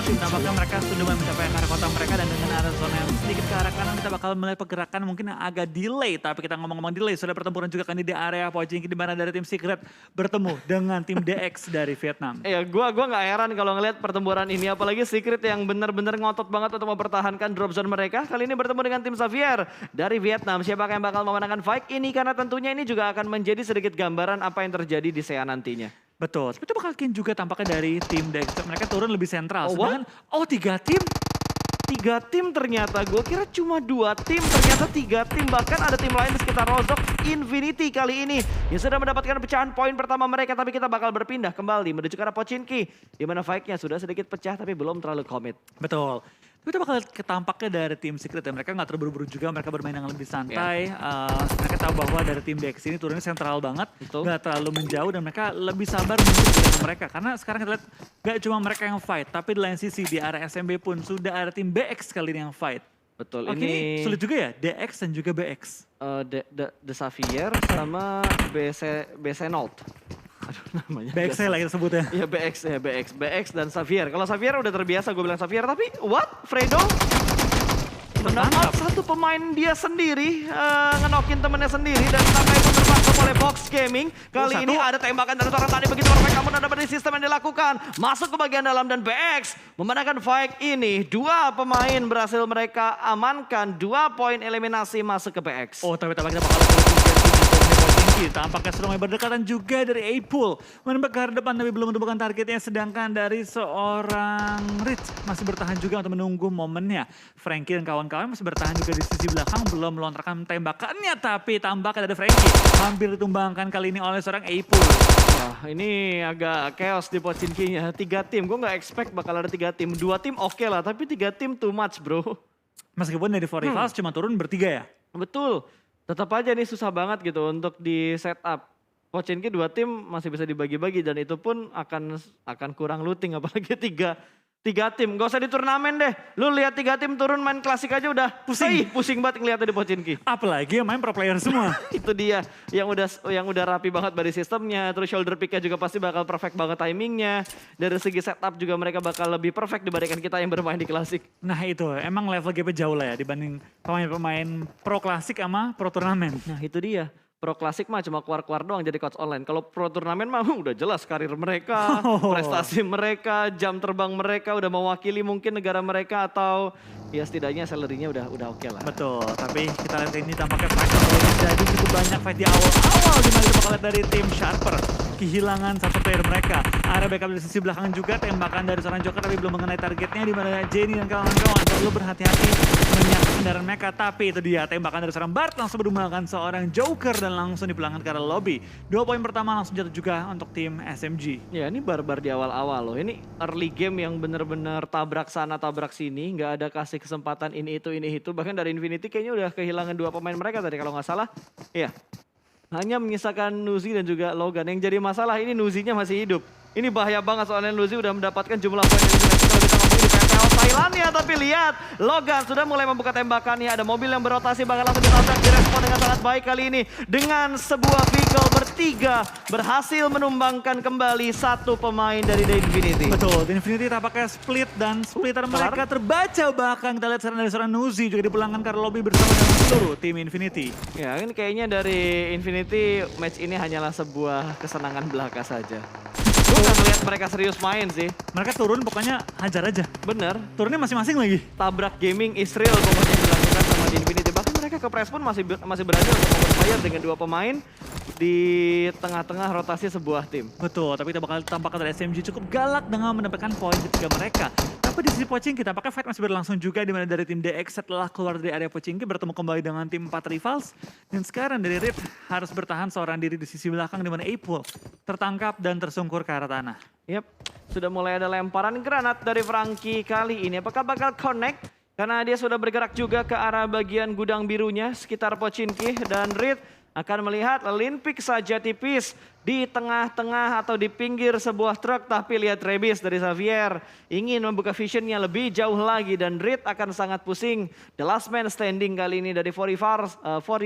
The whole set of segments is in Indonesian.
tim tampaknya mereka sudah mencapai arah kota mereka dan dengan arah zona yang sedikit ke arah kanan kita bakal melihat pergerakan mungkin yang agak delay. Tapi kita ngomong-ngomong delay, sudah pertempuran juga kan di area Pochinki di mana dari tim Secret bertemu dengan tim DX dari Vietnam. Iya, gua nggak heran kalau ngelihat pertempuran ini, apalagi Secret yang benar-benar ngotot banget untuk mempertahankan drop zone mereka. Kali ini bertemu dengan tim Xavier dari Vietnam. Siapa yang bakal memenangkan fight ini? Karena tentunya ini juga akan menjadi sedikit gambaran apa yang terjadi di SEA nantinya. Betul, tapi itu bakal juga tampaknya dari tim DX. Mereka turun lebih sentral. Oh, Sedangkan, tiga tim. 3 tim ternyata, gue kira cuma 2 tim, ternyata 3 tim. Bahkan ada tim lain di sekitar Rozok Infinity kali ini yang sudah mendapatkan pecahan poin pertama mereka. Tapi kita bakal berpindah kembali menuju ke arah Pochinki, di mana fight-nya sudah sedikit pecah tapi belum terlalu komit. Betul. Tapi itu bakal ketampaknya dari tim Secret ya. Mereka nggak terburu-buru juga, mereka bermain dengan lebih santai. Mereka tahu bahwa dari tim DX ini turunnya sentral banget. Nggak terlalu menjauh dan mereka lebih sabar mungkin dengan mereka. Karena sekarang kita lihat nggak cuma mereka yang fight. Tapi di lain sisi di area SMB pun sudah ada tim BX kali ini yang fight. Betul, ini sulit juga ya, DX dan juga BX. The Xavier sama BC Note. Aduh namanya. BX lah kita sebutnya. Iya BX dan Xavier. Kalau Xavier udah terbiasa gue bilang Xavier, tapi what? Fredo menangkap satu pemain dia sendiri, ngenokin temennya sendiri dan sampai itu tertangkap oleh Box Gaming. Kali ini ada tembakan dari seorang tadi begitu perfect, namun ada pada sistem yang dilakukan. Masuk ke bagian dalam dan BX memenangkan fight ini. 2 pemain berhasil mereka amankan, 2 poin eliminasi masuk ke BX. Tapi kita bakal tampaknya sudah mulai berdekatan juga dari A-Pool. Menembak ke arah depan tapi belum menemukan targetnya. Sedangkan dari seorang Rich masih bertahan juga untuk menunggu momennya. Frankie dan kawan-kawan masih bertahan juga di sisi belakang. Belum melontarkan tembakannya tapi tampaknya dari Frankie. Hampir ditumbangkan kali ini oleh seorang A-Pool. Wah ini agak chaos di Pochinki-nya. 3 tim, gue gak expect bakal ada 3 tim. 2 tim oke lah, tapi 3 tim too much bro. Meskipun dari 4 rivals cuma turun bertiga ya? Betul. Tetap aja nih susah banget gitu untuk di setup. Pochinki 2 tim masih bisa dibagi-bagi dan itu pun akan kurang looting apalagi 3 tim. Gak usah di turnamen deh. Lu lihat 3 tim turun main klasik aja udah pusing banget ngeliatnya di Pochinki. Apalagi yang main pro player semua. Itu dia yang udah rapi banget dari sistemnya. Terus shoulder pick-nya juga pasti bakal perfect banget timingnya. Dari segi setup juga mereka bakal lebih perfect dibandingkan kita yang bermain di klasik. Nah itu emang level gap-nya jauh lah ya dibanding pemain-pemain pro klasik sama pro turnamen. Nah itu dia. Pro klasik mah cuma keluar-keluar doang jadi coach online. Kalau pro turnamen mah udah jelas karir mereka, prestasi mereka, jam terbang mereka, udah mewakili mungkin negara mereka atau ya setidaknya salary-nya udah oke lah. Betul, tapi kita lihat ini tampaknya fight jadi cukup banyak fight di awal-awal di mana kita bakal lihat dari tim Sharper. Kehilangan satu player mereka. Ada backup dari sisi belakang juga, tembakan dari seorang Joker tapi belum mengenai targetnya di mana Jenny dan kawan-kawan perlu berhati-hati menyangkut kendaraan mereka. Tapi itu dia tembakan dari seorang Bart langsung berdumakan seorang Joker dan langsung dipulangkan ke arah lobby. 2 poin pertama langsung jatuh juga untuk tim SMG. Ya ini barbar di awal-awal loh. Ini early game yang bener-bener tabrak sana tabrak sini. Nggak ada kasih kesempatan ini itu. Bahkan dari Infinity kayaknya udah kehilangan 2 pemain mereka tadi kalau nggak salah. Iya. Hanya menyisakan Nuzi dan juga Logan. Yang jadi masalah ini Nuzinya masih hidup. Ini bahaya banget soalnya Nuzi udah mendapatkan jumlah poin yang kita bisa ngomongin di PPL Thailand ya. Tapi lihat Logan sudah mulai membuka tembakannya. Ada mobil yang berotasi bakal langsung ditabrak, direspon dengan sangat baik kali ini. Dengan sebuah vehicle bertiga berhasil menumbangkan kembali 1 pemain dari The Infinity. Betul, The Infinity tampaknya split dan splitter mereka terbaca. Bahkan kita lihat sekarang dari seorang Nuzi juga dipulangkan ke lobby bersama dengan seluruh tim Infinity. Ya ini kayaknya dari Infinity match ini hanyalah sebuah kesenangan belaka saja. Gue gak ngeliat mereka serius main sih. Mereka turun pokoknya hajar aja. Bener. Turunnya masing-masing lagi. Tabrak gaming Israel pokoknya dilakukan sama di Infinity. Bahkan mereka ke press pun masih berani untuk fire dengan 2 pemain di tengah-tengah rotasi sebuah tim. Betul, tapi kita bakal tampakkan dari SMG cukup galak dengan mendapatkan poin ketiga mereka. Tapi di sisi Pochinki tampaknya fight masih berlangsung juga di mana dari tim DX setelah keluar dari area Pochinki bertemu kembali dengan tim 4 rivals. Dan sekarang dari Rip harus bertahan seorang diri di sisi belakang di mana A-Pool tertangkap dan tersungkur ke arah tanah. Yap, sudah mulai ada lemparan granat dari Frankie kali ini. Apakah bakal connect? Karena dia sudah bergerak juga ke arah bagian gudang birunya sekitar Pochinki dan Reed akan melihat Linpik saja tipis di tengah-tengah atau di pinggir sebuah truk. Tapi lihat Rebis dari Xavier ingin membuka visionnya lebih jauh lagi dan Reed akan sangat pusing. The last man standing kali ini dari 40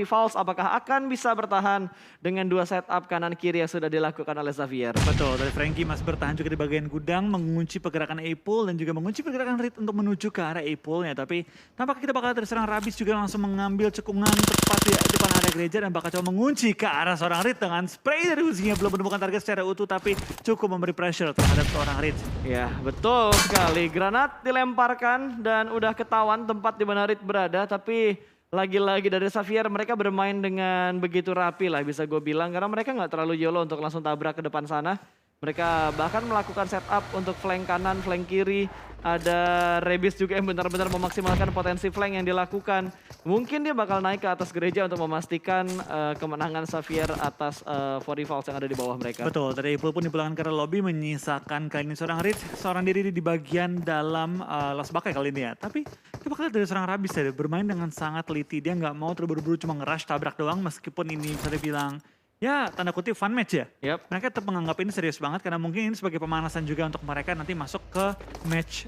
Falls apakah akan bisa bertahan dengan dua setup kanan kiri yang sudah dilakukan oleh Xavier. Betul, dari Frankie masih bertahan juga di bagian gudang, mengunci pergerakan Apple dan juga mengunci pergerakan Reed untuk menuju ke arah Apple-nya. Tapi tampaknya kita bakal terserang Rabis juga langsung mengambil cekungan tepat di depan area gereja dan bakal coba mengunci ke arah seorang Reed dengan spray dari usinya. Belum menemukan target secara utuh tapi cukup memberi pressure terhadap seorang Reed. Ya betul sekali, granat dilemparkan dan udah ketahuan tempat di mana Reed berada. Tapi lagi-lagi dari Xavier mereka bermain dengan begitu rapi lah bisa gue bilang. Karena mereka nggak terlalu YOLO untuk langsung tabrak ke depan sana. Mereka bahkan melakukan setup untuk flank kanan, flank kiri. Ada Rebis juga yang benar-benar memaksimalkan potensi flank yang dilakukan. Mungkin dia bakal naik ke atas gereja untuk memastikan kemenangan Xavier atas 40 Falls yang ada di bawah mereka. Betul, dari Apple pun dipulangkan ke arah lobby menyisakan kali ini seorang Reed, seorang diri di bagian dalam Las Bakai kali ini ya. Tapi kita bakal lihat dari seorang Rabis ya, bermain dengan sangat teliti. Dia nggak mau terburu-buru cuma nge-rush tabrak doang meskipun ini bisa dibilang ya tanda kutip fun match ya. Yep. Mereka tetap menganggap ini serius banget karena mungkin ini sebagai pemanasan juga untuk mereka nanti masuk ke match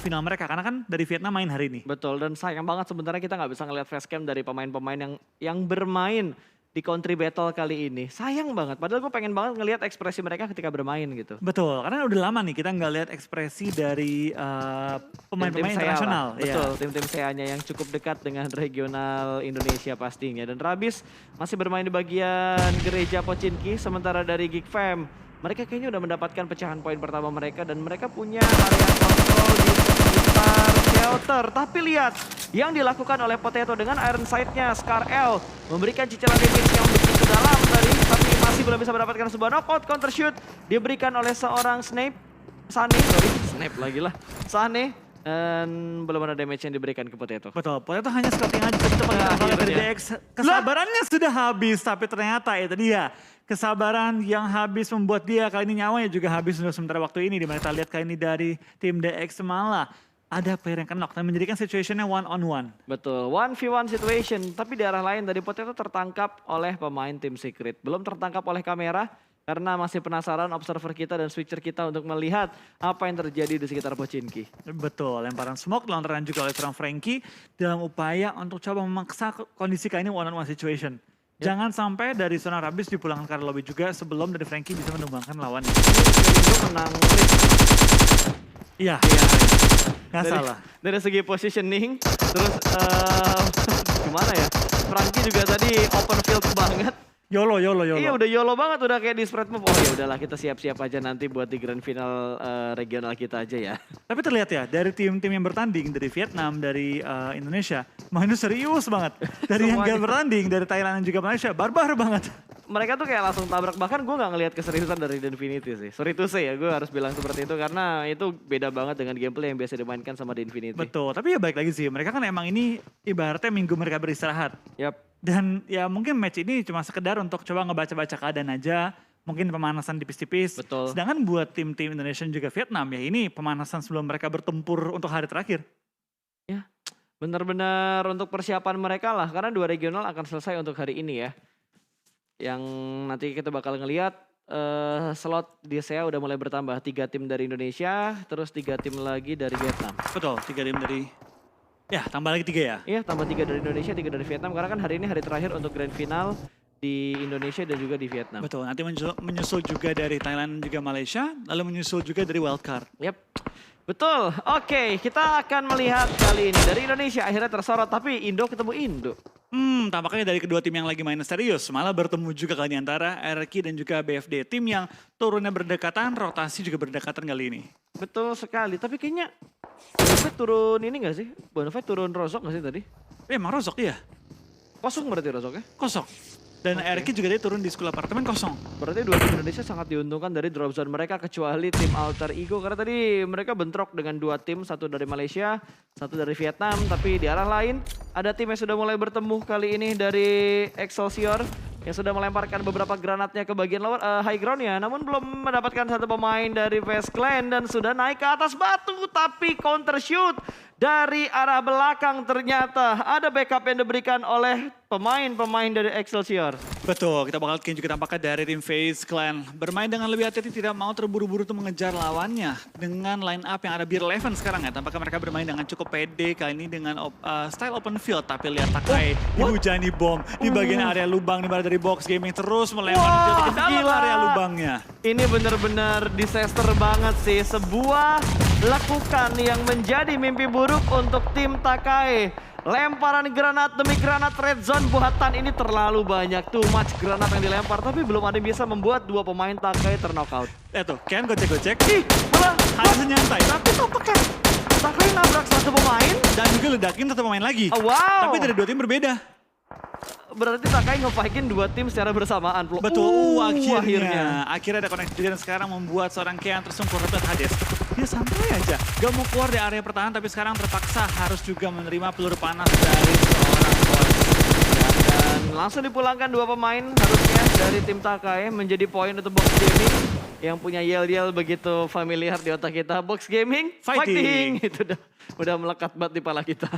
final mereka. Karena kan dari Vietnam main hari ini. Betul, dan sayang banget sebenarnya kita nggak bisa ngelihat facecam dari pemain-pemain yang bermain di country battle kali ini. Sayang banget, padahal gue pengen banget ngelihat ekspresi mereka ketika bermain gitu. Betul, karena udah lama nih kita nggak lihat ekspresi dari pemain-pemain internasional. Betul, tim-tim SEA-nya yang cukup dekat dengan regional Indonesia pastinya. Dan Rabis masih bermain di bagian gereja Pochinki, sementara dari Geek Fam mereka kayaknya udah mendapatkan pecahan poin pertama mereka dan mereka punya area kontrol di sekitar shelter. Tapi lihat yang dilakukan oleh Potato dengan Iron Sight-nya, Scar L memberikan cicilan damage yang begitu dalam tadi, tapi masih belum bisa mendapatkan sebuah knockout. Counter shoot diberikan oleh seorang Sane, dan belum ada damage yang diberikan ke Potato. Betul, Potato hanya scouting aja tapi dari DX. Kesabarannya sudah habis tapi ternyata itu dia. Kesabaran yang habis membuat dia kali ini nyawanya juga habis untuk sementara waktu ini. Dimana kita lihat kali ini dari tim DX malah ada player yang knock dan menjadikan situationnya one on one. Betul, 1v1 situation. Tapi di arah lain dari Potato tertangkap oleh pemain tim Secret. Belum tertangkap oleh kamera karena masih penasaran observer kita dan switcher kita untuk melihat apa yang terjadi di sekitar Pochinki. Betul, lemparan smoke dilontarkan juga oleh seorang Frankie dalam upaya untuk coba memaksa kondisi kali ini one on one situation. Jangan sampai dari seorang Rabis dipulangkan ke lobby juga sebelum dari Frankie bisa menumbangkan lawannya. Ini menang. Iya, nggak salah. Dari segi positioning, terus gimana ya? Frankie juga tadi open field banget. YOLO. Iya udah YOLO banget, udah kayak di spread move. Oh ya udahlah kita siap-siap aja nanti buat di grand final regional kita aja ya. Tapi terlihat ya dari tim-tim yang bertanding dari Vietnam, dari Indonesia, mainnya serius banget. Dari yang gak bertanding, dari Thailand dan juga Malaysia, barbar banget. Mereka tuh kayak langsung tabrak, bahkan gue gak ngelihat keseriusan dari Infinity sih. Sorry to say ya, gue harus bilang seperti itu karena itu beda banget dengan gameplay yang biasa dimainkan sama di Infinity. Betul, tapi ya balik lagi sih, mereka kan emang ini ibaratnya minggu mereka beristirahat. Yap. Dan ya mungkin match ini cuma sekedar untuk coba ngebaca-baca keadaan aja. Mungkin pemanasan tipis-tipis. Betul. Sedangkan buat tim-tim Indonesia dan juga Vietnam ya ini pemanasan sebelum mereka bertempur untuk hari terakhir. Ya, benar-benar untuk persiapan mereka lah. Karena dua regional akan selesai untuk hari ini ya. Yang nanti kita bakal ngelihat slot di SEA udah mulai bertambah. 3 tim dari Indonesia, terus 3 tim lagi dari Vietnam. Betul, 3 tim dari... Ya, tambah lagi 3 ya? Iya, tambah 3 dari Indonesia, 3 dari Vietnam. Karena kan hari ini hari terakhir untuk grand final di Indonesia dan juga di Vietnam. Betul, nanti menyusul juga dari Thailand dan juga Malaysia, lalu menyusul juga dari wildcard. Yap, betul. Oke, kita akan melihat kali ini dari Indonesia akhirnya tersorot, tapi Indo ketemu Indo. Tampaknya dari kedua tim yang lagi main serius, malah bertemu juga kali ini antara RRQ dan juga BFD. Tim yang turunnya berdekatan, rotasi juga berdekatan kali ini. Betul sekali, tapi kayaknya Bonafide turun ini gak sih? Bonafide turun Rozok gak sih tadi? Emang Rozok dia? Kosong berarti Rozoknya? Kosong. Dan RRQ juga dia turun di school apartemen kosong. Berarti dua tim Indonesia sangat diuntungkan dari drop zone mereka kecuali tim Alter Ego. Karena tadi mereka bentrok dengan 2 tim, satu dari Malaysia, satu dari Vietnam. Tapi di arah lain ada tim yang sudah mulai bertemu kali ini dari Excelsior. Yang sudah melemparkan beberapa granatnya ke bagian lower, high ground ya. Namun belum mendapatkan satu pemain dari West Clan dan sudah naik ke atas batu. Tapi counter shoot Dari arah belakang ternyata ada backup yang diberikan oleh pemain-pemain dari Excelsior. Betul, kita bakal lihat juga tampaknya dari tim FaZe Clan bermain dengan lebih hati-hati, tidak mau terburu-buru untuk mengejar lawannya dengan line up yang ada Beer Eleven sekarang ya. Tampaknya mereka bermain dengan cukup pede kali ini dengan style open field, tapi lihat Takai dihujani bom di bagian area lubang di mana dari Box Gaming terus melempar ke dalam gila. area lubangnya. Ini benar-benar disaster banget sih, sebuah lekukan yang menjadi mimpi buruk untuk tim Takai. Lemparan granat demi granat red zone buatan ini terlalu banyak. Too much granat yang dilempar, tapi belum ada yang bisa membuat dua pemain Takai terknockout. Tuh, Ken gocek-gocek. Ih, malah Hanya nyantai. tapi tampaknya Takai nabrak satu pemain. Dan juga ledakin satu pemain lagi. Oh, wow. Tapi dari dua tim berbeda. Berarti Takai nge-fightin dua tim secara bersamaan. Flo. Betul, akhirnya ada koneksi juga dan sekarang membuat seorang Kean tersungkur ke Hades. Dia santai aja, gak mau keluar dari area pertahanan tapi sekarang terpaksa harus juga menerima peluru panas dari seorang Force. Dan langsung dipulangkan dua pemain harusnya dari tim Takai menjadi poin untuk Box Gaming yang punya yel-yel begitu familiar di otak kita. Box Gaming, fighting. Itu udah melekat banget di pala kita.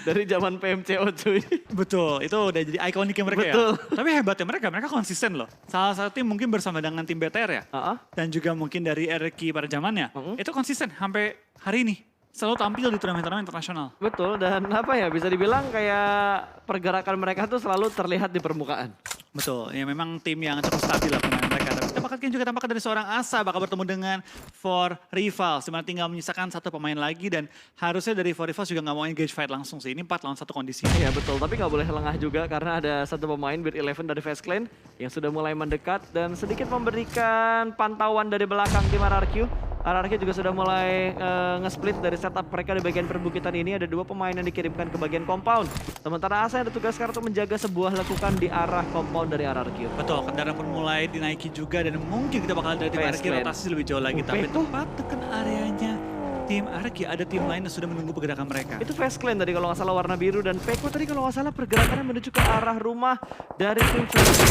Dari zaman PMCO cuy. Betul, itu udah jadi ikoniknya mereka Betul. ya. Tapi hebatnya mereka konsisten loh. Salah satu tim mungkin bersama dengan tim BTR ya. Dan juga mungkin dari RQ pada zamannya. Itu konsisten sampai hari ini. Selalu tampil di turnamen-turnamen internasional. Betul, dan apa ya bisa dibilang kayak pergerakan mereka tuh selalu terlihat di permukaan. Betul, ya memang tim yang cukup stabil lah pemain mereka. Tapi kita bakal juga tampaknya dari seorang Asa bakal bertemu dengan For Rivals. Dimana tinggal menyisakan satu pemain lagi dan harusnya dari For Rivals juga nggak mau engage fight langsung sih. Ini 4 lawan 1 kondisi. Iya betul, tapi nggak boleh lengah juga karena ada satu pemain Beer Eleven dari FaZe Clan yang sudah mulai mendekat dan sedikit memberikan pantauan dari belakang tim RRQ. RRQ juga sudah mulai nge-split dari setup mereka di bagian perbukitan ini. Ada dua pemain yang dikirimkan ke bagian compound. Sementara Asa yang ditugaskan untuk menjaga sebuah lekukan di arah compound dari RRQ. Betul, kendaraan pun mulai dinaiki juga dan mungkin kita bakal dari tim RRQ rotasi lebih jauh lagi. Tapi tepat tekan areanya tim RRQ, ada tim lain yang sudah menunggu pergerakan mereka. Itu FaZe Clan tadi kalau nggak salah warna biru dan Peko tadi kalau nggak salah pergerakannya menuju ke arah rumah dari tim FaZe.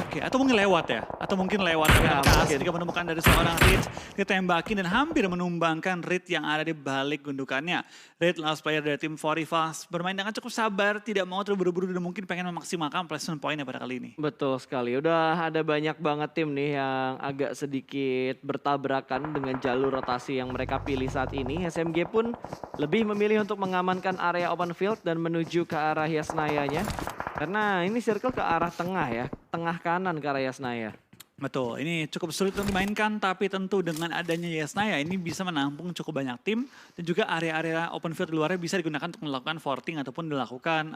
Oke, atau mungkin lewat ya, atau mungkin lewat. Ya, ketika menemukan dari seorang Ritz, ditembakin dan hampir menumbangkan Ritz yang ada di balik gundukannya. Ritz last player dari tim 4Rivals bermain dengan cukup sabar, tidak mau terburu-buru dan mungkin pengen memaksimalkan placement pointnya pada kali ini. Betul sekali, udah ada banyak banget tim nih yang agak sedikit bertabrakan dengan jalur rotasi yang mereka pilih saat ini. SMG pun lebih memilih untuk mengamankan area open field dan menuju ke arah Yasnaya-nya. Karena ini circle ke arah tengah ya, tengah kanan ke arah Yasnaya. Betul, ini cukup sulit untuk dimainkan, tapi tentu dengan adanya Yasnaya ini bisa menampung cukup banyak tim dan juga area-area open field di luarnya bisa digunakan untuk melakukan forting ataupun dilakukan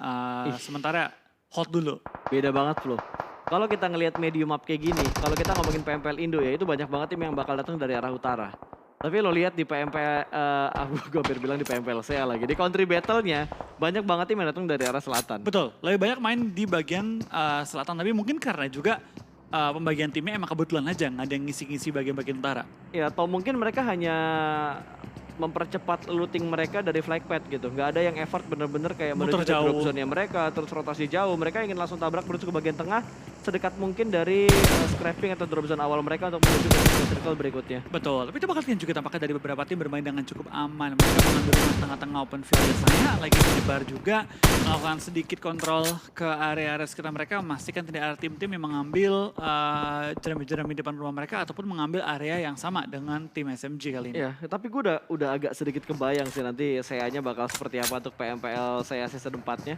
sementara hold dulu. Beda banget loh. Kalau kita ngelihat medium map kayak gini, kalau kita ngomongin PMPL Indo ya itu banyak banget tim yang bakal datang dari arah utara. Tapi lo lihat di PMPL, gue hampir bilang di PMPL saya lagi, di country battle-nya banyak banget tim yang datang dari arah selatan. Betul, lebih banyak main di bagian selatan, tapi mungkin karena juga pembagian timnya emang kebetulan aja nggak ada yang ngisi-ngisi bagian-bagian utara. Ya atau mungkin mereka hanya mempercepat looting mereka dari flag pad gitu. Nggak ada yang effort bener-bener kayak menuju ke drop zone-nya mereka, terus rotasi jauh. Mereka ingin langsung tabrak menuju ke bagian tengah, sedekat mungkin dari scrapping atau drop zone awal mereka untuk menuju ke circle berikutnya. Betul, tapi itu bakal juga tampaknya dari beberapa tim bermain dengan cukup aman. Mereka mengambil tengah-tengah open field biasanya, lagi menyebar juga, melakukan sedikit kontrol ke area-area sekitar mereka, memastikan tidak ada tim-tim yang mengambil jerami-jerami depan rumah mereka ataupun mengambil area yang sama dengan tim SMG kali ini. Iya, tapi gue udah agak sedikit kebayang sih nanti saya-nya bakal seperti apa untuk PMPL saya season 4-nya.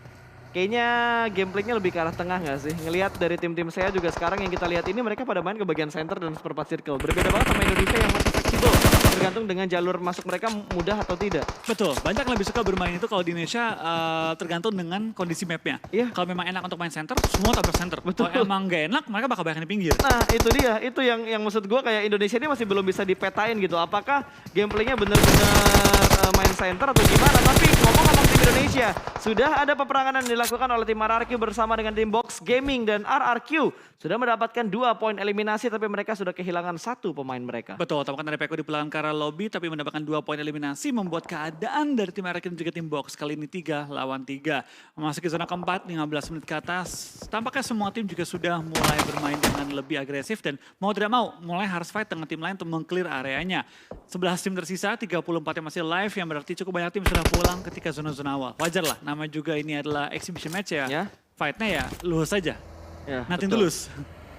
Kayaknya gameplaynya lebih ke arah tengah nggak sih? Ngelihat dari tim-tim saya juga sekarang yang kita lihat ini mereka pada main ke bagian center dan seperempat circle. Berbeda banget sama Indonesia yang masih fleksibel. Tergantung dengan jalur masuk mereka mudah atau tidak. Betul, banyak yang lebih suka bermain itu kalau di Indonesia tergantung dengan kondisi mapnya. Iya. Kalau memang enak untuk main center, semua tabrak center. Kalau emang gak enak, mereka bakal banyak di pinggir. Nah itu dia, itu yang maksud gue kayak Indonesia ini masih belum bisa dipetain gitu. Apakah gameplaynya benar-benar main center atau gimana? Tapi ngomong-ngomong tim Indonesia, ya, sudah ada peperangan yang dilakukan oleh tim RRQ bersama dengan tim Box Gaming dan RRQ sudah mendapatkan 2 poin eliminasi tapi mereka sudah kehilangan 1 pemain mereka. Betul, tampaknya dari Peko di belakang ke arah lobby tapi mendapatkan 2 poin eliminasi membuat keadaan dari tim RRQ dan juga tim Box kali ini 3 lawan 3. Memasuki zona keempat, 15 menit ke atas. Tampaknya semua tim juga sudah mulai bermain dengan lebih agresif dan mau tidak mau mulai harus fight dengan tim lain untuk meng-clear areanya. 11 tim tersisa, 34 yang masih live yang berarti cukup banyak tim sudah pulang ketika zona-zona awal. Wajar lah, nama juga ini adalah exhibition match ya. Fight-nya ya luas saja. Ya, Nothing betul. tulus.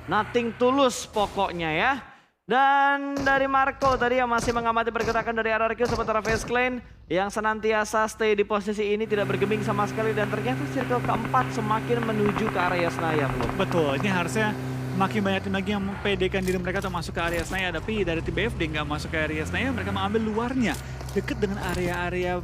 Nothing tulus pokoknya ya. Dan dari Marco tadi yang masih mengamati pergerakan dari RRQ sementara Face Clan yang senantiasa stay di posisi ini tidak bergeming sama sekali dan ternyata circle keempat semakin menuju ke area Senayan loh. Betul, ini harusnya makin banyak tim lagi yang mempedekan diri mereka untuk masuk ke area Senayan. Tapi dari tim BFD nggak masuk ke area Senayan, mereka mengambil luarnya. Deket dengan area-area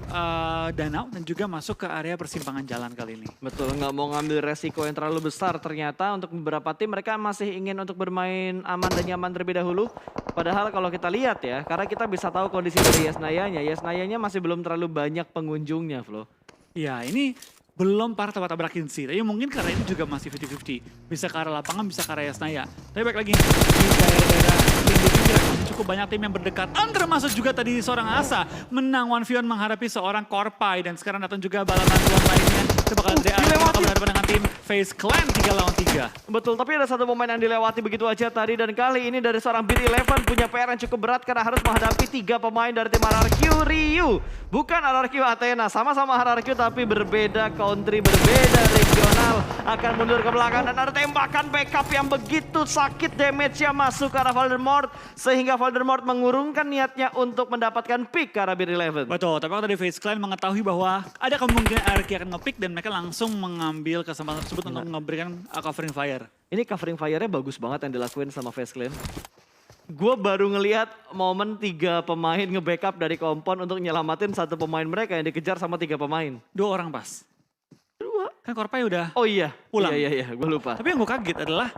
danau dan juga masuk ke area persimpangan jalan kali ini. Betul, nggak mau ngambil resiko yang terlalu besar ternyata untuk beberapa tim mereka masih ingin untuk bermain aman dan nyaman terlebih dahulu. Padahal kalau kita lihat ya, karena kita bisa tahu kondisi dari Yasnayanya. Yasnayanya masih belum terlalu banyak pengunjungnya, Flo. Ya ini belum para tabrak-tabrakin sih, tapi mungkin karena ini juga masih 50-50. Bisa ke arah lapangan, bisa ke arah Yasnaya. Tapi baik lagi, di daerah-daerah tim juga masih cukup banyak tim yang berdekat. Termasuk juga tadi seorang Asa menang 1v1 menghadapi seorang Korpai. Dan sekarang datang juga balapan dua lainnya. Coba kalian dari arah berhadapan dengan tim Face Clan 3 lawan 3. Betul, tapi ada satu pemain yang dilewati begitu aja tadi. Dan kali ini dari seorang Beat Eleven punya PR yang cukup berat karena harus menghadapi 3 pemain dari tim RRQ Ryu. Bukan RRQ Athena, sama-sama RRQ tapi berbeda country, berbeda regional. Akan mundur ke belakang dan ada tembakan backup yang begitu sakit damage-nya masuk ke arah Voldemort. Sehingga Voldemort mengurungkan niatnya untuk mendapatkan pick ke arah Beat Eleven. Betul, tapi waktu dari Face Clan mengetahui bahwa ada kemungkinan RRQ akan nge-pick dan mereka langsung mengambil kesempatan tersebut untuk memberikan covering fire. Ini covering fire-nya bagus banget yang dilakuin sama Face Clan. Gue baru ngelihat momen 3 pemain nge-backup dari kompon untuk nyelamatin 1 pemain mereka yang dikejar sama 3 pemain. 2 orang pas. 2? Kan Korpai udah Oh iya, pulang. Iya, gue lupa. Tapi yang gue kaget adalah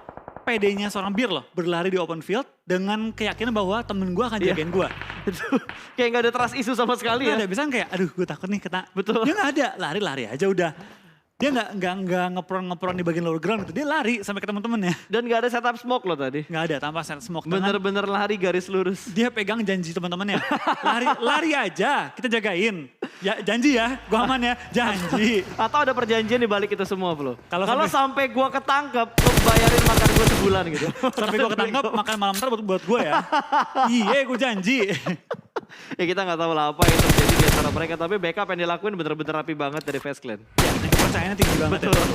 PD-nya seorang Bir loh, berlari di open field dengan keyakinan bahwa temen gue akan jagain gue. Kayak gak ada trust issue sama sekali ya. Ada, bisa kayak, aduh gue takut nih kena. Betul. Dia gak ada, lari-lari aja udah. Dia nggak ngepron di bagian lower ground gitu. Dia lari sampai ke teman-temannya. Dan gak ada setup smoke loh tadi. Nggak ada tanpa set smoke. Bener-bener lari garis lurus. Dia pegang janji teman-temannya. Lari aja, kita jagain. Ya janji ya, gua aman ya, janji. Atau ada perjanjian di balik itu semua, Bro. Kalau sampai gua ketangkep, lu bayarin makan gua sebulan gitu. Sampai gua ketangkep, makan malam ntar buat gua ya. Iya, gua janji. Ya kita nggak tahu lah apa yang terjadi di antara mereka, tapi backup yang dilakuin bener-bener rapi banget dari Face Clan. Ya, dan kepercayaannya tinggi banget. Betul.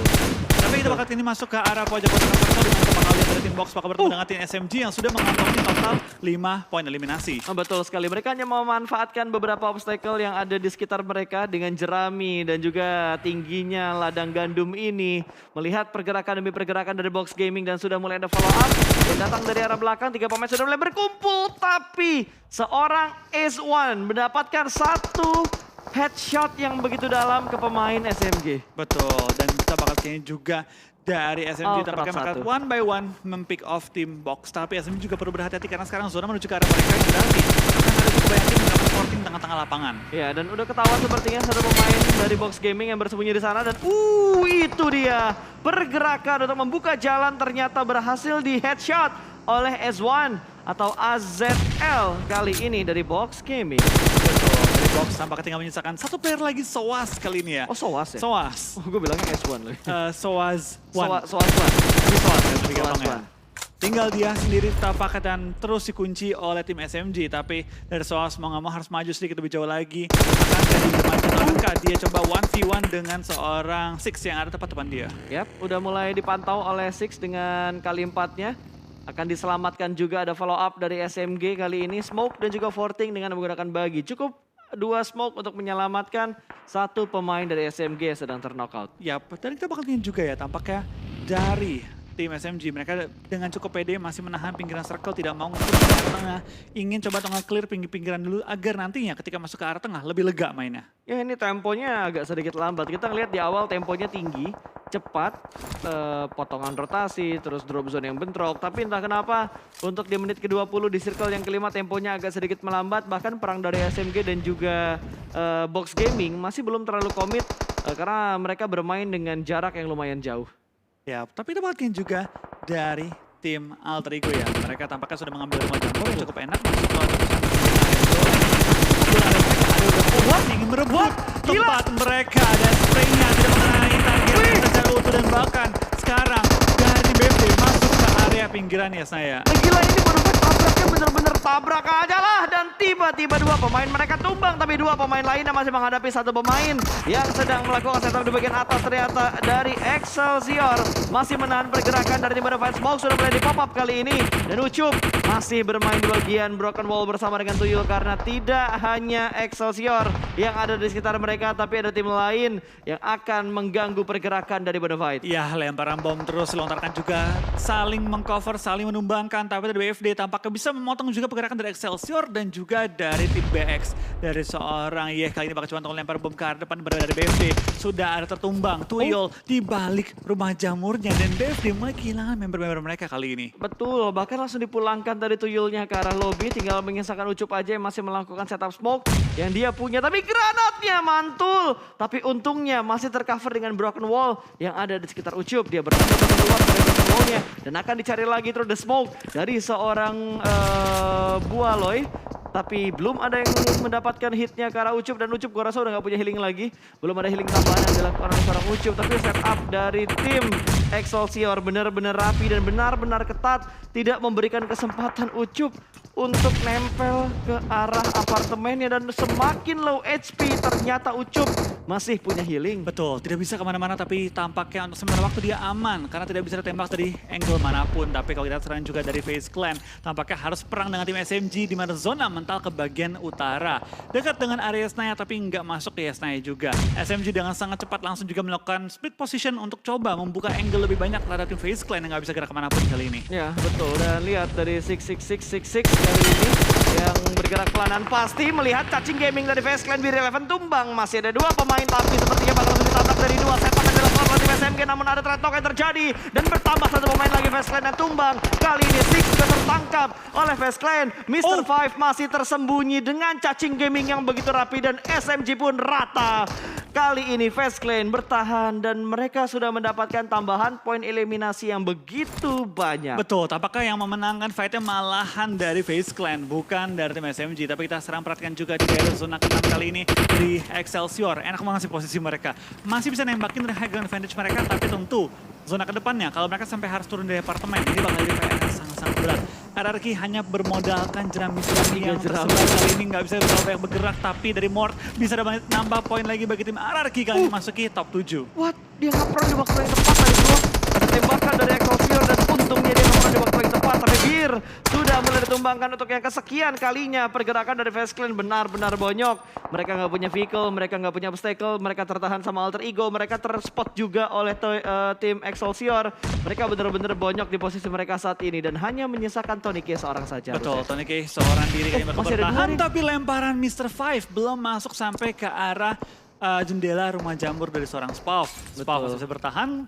Tapi kita bakal ini masuk ke arah pojok-pojok circle dengan kita bakal lihat dari tim Box bakal bertemu dengan tim SMG yang sudah mengantongi total 5 poin eliminasi. Betul sekali, mereka hanya memanfaatkan beberapa obstacle yang ada di sekitar mereka dengan jerami dan juga tingginya ladang gandum ini. Melihat pergerakan demi pergerakan dari Box Gaming dan sudah mulai ada follow up. Yang datang dari arah belakang, 3 pemain sudah mulai berkumpul. Tapi seorang Ace1 mendapatkan 1 headshot yang begitu dalam ke pemain SMG. Betul, dan kita bakal kayaknya juga dari SMG tampaknya mereka 1 by 1 mempick off tim Box. Tapi SMG juga perlu berhati-hati karena sekarang zona menuju ke arah mereka yang berarti akan ada cukup banyak tim yang melakukan sporting tengah-tengah lapangan. Ya, dan udah ketahuan sepertinya 1 pemain dari Box Gaming yang bersembunyi di sana dan itu dia pergerakan untuk membuka jalan ternyata berhasil di headshot oleh S1 atau AZL kali ini dari Box Gaming. Betul, dari Box tampaknya tinggal menyisakan 1 player lagi, Soaz kali ini ya. Oh, Soaz ya? Soaz. Oh, gue bilangnya S1 loh. Soaz 1. Soaz 1. Ini Soaz ya, lebih Soaz gampangnya. Tinggal dia sendiri tampaknya dan terus dikunci oleh tim SMG. Tapi dari Soaz mau nggak mau harus maju sedikit lebih jauh lagi. Akan jadi kemajuan dia coba 1v1 dengan seorang Six yang ada tepat depan dia. Yap, udah mulai dipantau oleh Six dengan kali 4-nya. Akan diselamatkan juga ada follow up dari SMG kali ini. Smoke dan juga Forting dengan menggunakan bagi. Cukup 2 smoke untuk menyelamatkan 1 pemain dari SMG yang sedang terknockout. Ya, dan kita bakal lihat juga ya tampaknya dari tim SMG. Mereka dengan cukup pede masih menahan pinggiran circle, tidak mau nge-push ke arah tengah. Ingin coba nge-clear pinggiran dulu agar nantinya ketika masuk ke arah tengah lebih lega mainnya. Ya ini temponya agak sedikit lambat. Kita ngelihat di awal temponya tinggi, cepat, potongan rotasi, terus drop zone yang bentrok. Tapi entah kenapa untuk di menit ke-20 di circle yang kelima temponya agak sedikit melambat. Bahkan perang dari SMG dan juga Box Gaming masih belum terlalu komit karena mereka bermain dengan jarak yang lumayan jauh. Ya, tapi itu bagian juga dari tim Alter Ego ya. Mereka tampaknya sudah mengambil rumah jambor yang cukup enak masuk ke kuat ingin merebut tempat mereka dan spraynya tidak mengenai target secara utuh dan bahkan sekarang dari BFD masuk ke area pinggiran ya saya. Gila ini Bonafide tabraknya bener-bener tabrak aja lah dan tiba-tiba dua pemain mereka tumbang tapi dua pemain lainnya masih menghadapi satu pemain yang sedang melakukan setup di bagian atas. Ternyata dari Excelsior masih menahan pergerakan dari tim Bonafide. Smoke sudah mulai di pop up kali ini dan Ucup masih bermain di bagian Broken Wall bersama dengan Tuyul karena tidak hanya Excelsior yang ada di sekitar mereka tapi ada tim lain yang akan mengganggu pergerakan dari Bonafide. Ya, lemparan bom terus dilontarkan juga, saling mengcover, saling menumbangkan, tapi dari BFD tampaknya bisa memotong juga pergerakan dari Excelsior dan juga dari tim BX. Dari seorang kali ini bakal coba untuk lempar bom ke arah depan berada dari BFD. Sudah ada tertumbang Tuyul di balik rumah jamurnya dan BFD mulai kehilangan member-member mereka kali ini. Betul, bahkan langsung dipulangkan dari Tuyulnya ke arah lobby, tinggal mengisahkan Ucup aja yang masih melakukan setup smoke yang dia punya. Tapi granatnya mantul, tapi untungnya masih tercover dengan Broken Wall yang ada di sekitar Ucup. Dia berhasil keluar dari Broken Wall-nya dan akan dicari lagi through the smoke dari seorang Bualoy. Tapi belum ada yang mendapatkan hitnya ke arah Ucup dan Ucup gua rasa udah gak punya healing lagi. Belum ada healing tambahan yang dilakukan oleh seorang Ucup. Tapi setup dari tim Excelsior benar-benar rapi dan benar-benar ketat. Tidak memberikan kesempatan Ucup untuk nempel ke arah apartemennya dan semakin low HP ternyata Ucup masih punya healing. Betul, tidak bisa kemana-mana tapi tampaknya untuk sementara waktu dia aman karena tidak bisa ditembak dari angle manapun. Tapi kalau kita serang juga dari FaZe Clan, tampaknya harus perang dengan tim SMG di mana zona mental ke bagian utara. Dekat dengan area Snaya tapi nggak masuk ke Snaya juga. SMG dengan sangat cepat langsung juga melakukan split position untuk coba membuka angle lebih banyak terhadap tim FaZe Clan yang nggak bisa gerak kemanapun kali ini. Ya betul, dan lihat dari 66666 kali ini yang bergerak pelanan pasti melihat cacing gaming dari FaZe Clan B11 tumbang. Masih ada dua pemain tapi sepertinya bakal langsung ditabrak dari dua setup yang dilakukan oleh tim SMG, namun ada threat talk yang terjadi dan bertambah satu pemain lagi FaZe Clan yang tumbang. Kali ini Six sudah tertangkap oleh FaZe Clan. Mr. Five masih tersembunyi dengan cacing gaming yang begitu rapi dan SMG pun rata. Kali ini FaZe Clan bertahan dan mereka sudah mendapatkan tambahan poin eliminasi yang begitu banyak. Betul, tampaknya yang memenangkan fightnya malahan dari FaZe Clan, bukan dari tim SMG. Tapi kita serang perhatikan juga di daerah zona ke-6 kali ini di Excelsior. Enak banget sih posisi mereka. Masih bisa nembakin high ground advantage mereka, tapi tentu zona kedepannya kalau mereka sampai harus turun dari apartemen, ini bakal jadi PR yang sangat-sangat berat. RRQ hanya bermodalkan jeramis yang tersebar kali ini nggak bisa terlalu banyak bergerak, tapi dari Mort bisa dapat nambah poin lagi bagi tim RRQ kali ini masuki top 7. What? Dia nggak pernah di waktu yang tepat tadi bro. Ada tembakan dari Excelsior dan untungnya dia nggak pernah di waktu yang tepat. Tapi Bir sudah mulai ditumbangkan untuk yang kesekian kalinya. Pergerakan dari FaZe Clan benar-benar bonyok. Mereka nggak punya vehicle, mereka nggak punya obstacle, mereka tertahan sama Alter Ego, mereka terspot juga oleh tim Excelsior. Mereka benar-benar bonyok di posisi mereka saat ini dan hanya menyisakan Tony K seorang saja. Betul, Tony K seorang diri ini masih ada bertahan, dua nih. tapi lemparan Mr. Five belum masuk sampai ke arah jendela rumah jamur dari seorang Spav. Spav masih bisa bertahan,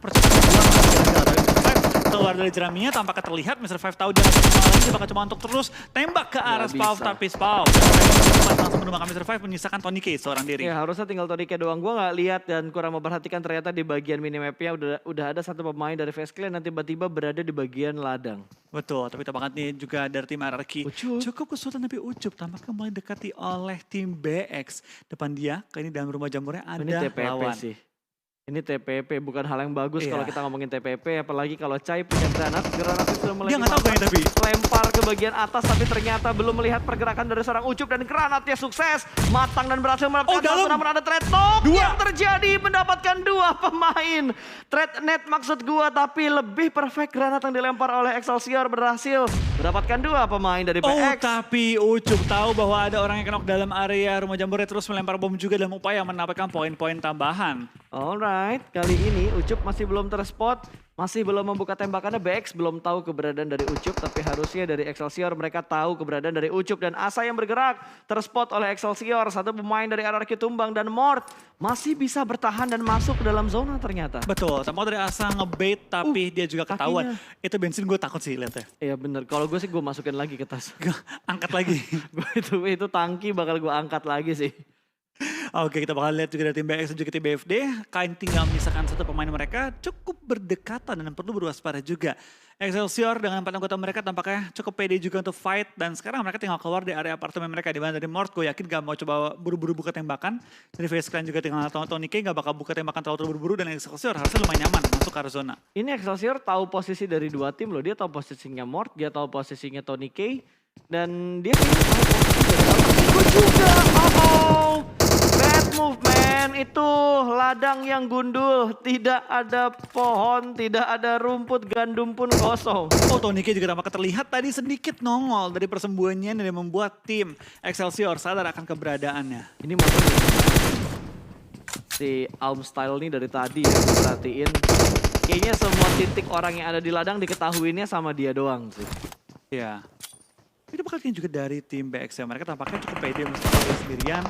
keluar dari jeraminya tampaknya terlihat Mr. Five tahu dia lagi bakal coba untuk terus tembak ke arah Spav, tapi Spav langsung menumbangkan Mr. Five menyisakan Tony K seorang diri. Ya harusnya tinggal Tony K doang. Gue nggak lihat dan kurang memperhatikan ternyata di bagian minimapnya udah ada satu pemain dari FaZe Clan yang tiba-tiba berada di bagian ladang. Betul, tapi tampaknya nih juga dari tim RRQ cukup kesulitan tapi Ucup tampaknya mulai dekati oleh tim BX. Depan dia, kali ini dalam rumah jamurnya ada ini TPP lawan. sih. Ini TPP bukan hal yang bagus Iya. kalau kita ngomongin TPP, apalagi kalau Chai punya granat itu sudah mulai Dia nggak tahu kayaknya tapi. lempar ke bagian atas tapi ternyata belum melihat pergerakan dari seorang Ucup dan granatnya sukses matang dan berhasil mendapatkan dalam. namun ada threat talk Dua. yang terjadi mendapatkan dua pemain. Threat net maksud gua tapi lebih perfect granat yang dilempar oleh Excelsior berhasil mendapatkan dua pemain dari BX. Tapi Ucup tahu bahwa ada orang yang knock dalam area rumah jamurnya terus melempar bom juga dalam upaya mendapatkan poin-poin tambahan. Alright, kali ini Ucup masih belum terspot. Masih belum membuka tembakannya, BX belum tahu keberadaan dari Ucup, tapi harusnya dari Excelsior mereka tahu keberadaan dari Ucup. Dan Asa yang bergerak, terspot oleh Excelsior. Satu pemain dari RRQ tumbang dan Mort masih bisa bertahan dan masuk ke dalam zona ternyata. Betul, tampak dari Asa ngebait tapi dia juga ketahuan. kakinya. Itu bensin gue takut sih liatnya. Iya bener, kalau gue sih gue masukin lagi ke tas. Angkat lagi. itu tangki bakal gue angkat lagi sih. Oke, kita bakal lihat juga dari tim BX dan juga tim BFD. Kain tinggal menyisakan satu pemain mereka cukup berdekatan dan perlu berwaspada juga. Excelsior dengan 4 anggota mereka tampaknya cukup pede juga untuk fight. Dan sekarang mereka tinggal keluar di area apartemen mereka. Di mana dari Mort gue yakin gak mau coba buru-buru buka tembakan. Dari Face Clan juga tinggal Tony K gak bakal buka tembakan terlalu buru-buru. Dan Excelsior harusnya lumayan nyaman masuk ke area zona. Ini Excelsior tahu posisi dari dua tim loh. Dia tahu posisinya Mort, dia tahu posisinya Tony K. Dan dia kayaknya tahu posisi dari Albertigo juga. Oh, bad move man. Itu ladang yang gundul. Tidak ada pohon, tidak ada rumput, gandum pun kosong. Oh, Tony K juga tampaknya terlihat tadi sedikit nongol dari persembunyian dan membuat tim Excelsior sadar akan keberadaannya. Ini motor si Alm Style nih dari tadi ya gue perhatiin. Kayaknya semua titik orang yang ada di ladang diketahuinya sama dia doang sih. Ya. Itu bakal juga dari tim BX ya. Mereka tampaknya cukup pede meskipun sendirian.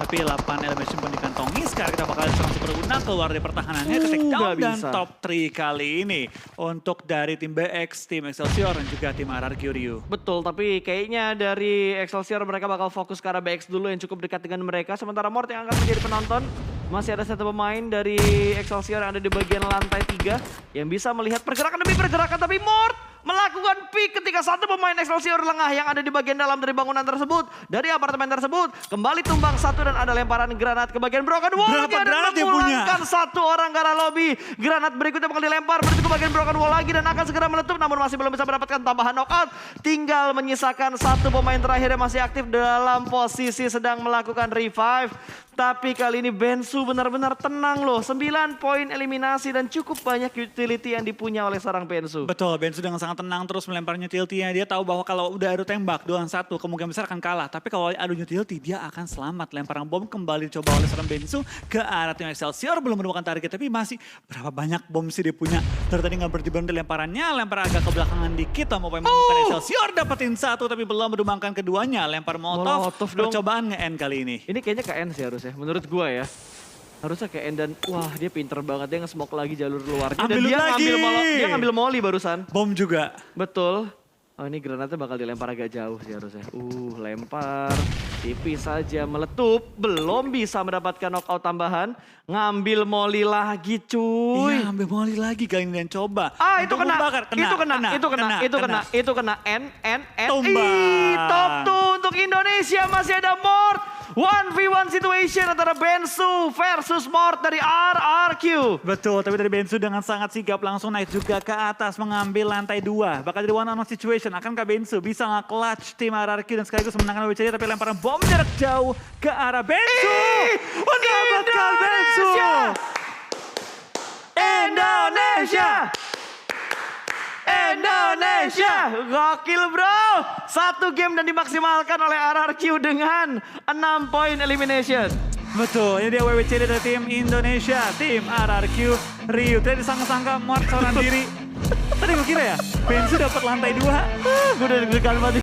Tapi 8 elimination pun dikantongi. Sekarang kita bakal langsung Super Una keluar dari pertahanannya ke take down dan bisa. top 3 kali ini. Untuk dari tim BX, tim Excelsior dan juga tim RRQ Ryu. Betul, tapi kayaknya dari Excelsior mereka bakal fokus ke arah BX dulu yang cukup dekat dengan mereka. Sementara Mort yang akan menjadi penonton. Masih ada satu pemain dari Excelsior yang ada di bagian lantai 3 yang bisa melihat pergerakan demi pergerakan, tapi Mort melakukan pick ketika satu pemain Excelsior lengah yang ada di bagian dalam dari bangunan tersebut, dari apartemen tersebut, kembali tumbang satu dan ada lemparan granat ke bagian broken wall. Berapa Dan granat dia punya? memulangkan satu orang ke arah lobby. Granat berikutnya bakal dilempar menuju ke bagian broken wall lagi dan akan segera meletup, namun masih belum bisa mendapatkan tambahan knockout. Tinggal menyisakan satu pemain terakhir yang masih aktif dalam posisi sedang melakukan revive. Tapi kali ini Bensu benar-benar tenang loh. 9 poin eliminasi dan cukup banyak utility yang dipunya oleh seorang Bensu. Betul, Bensu dengan sangat tenang terus melempar utility-nya. Dia tahu bahwa kalau udah adu tembak 2-1 kemungkinan besar akan kalah. Tapi kalau adu utility dia akan selamat. Lemparan bom kembali dicoba oleh seorang Bensu ke arah tim Excelsior. Belum menemukan target tapi masih berapa banyak bom sih dia punya. Terus tadi nggak berhenti lemparannya. Lempar agak ke belakangan dikit. Mau menemukan Excelsior dapetin satu tapi belum menumbangkan keduanya. Lempar Molotov dong. percobaan nge-end kali ini. Ini kayaknya ke end sih harusnya, menurut gua ya. Harusnya ke end dan wah dia pinter banget, dia nge-smoke lagi jalur luarnya. Dan Ambil dia lagi. dia ngambil molly barusan. Bom juga. Betul. Oh ini granatnya bakal dilempar agak jauh sih harusnya. Lempar. Tipis saja meletup. Belum bisa mendapatkan knockout tambahan. Ngambil molly lagi cuy. Iya, ambil molly lagi kali ini dan coba. Itu kena. Itu kena. N. Tumbang. Top 2 untuk Indonesia, masih ada Mort. 1v1 situation antara Bensu versus Mort dari RRQ. Betul, tapi dari Bensu dengan sangat sigap langsung naik juga ke atas mengambil lantai 2. Bakal jadi one-on-one situation. Akankah Bensu bisa nge-clutch tim RRQ dan sekaligus memenangkan WCD, tapi lemparan bom jarak jauh ke arah Bensu. Mendapatkan Bensu. Indonesia, gokil bro. Satu game dan dimaksimalkan oleh RRQ dengan 6 poin elimination. Betul, ini dia WWCD dari tim Indonesia, tim RRQ Ryu. Tadi disangka-sangka Mort seorang diri. Tadi gue kira ya, Bensu dapat lantai 2. Gue udah deg-degan banget.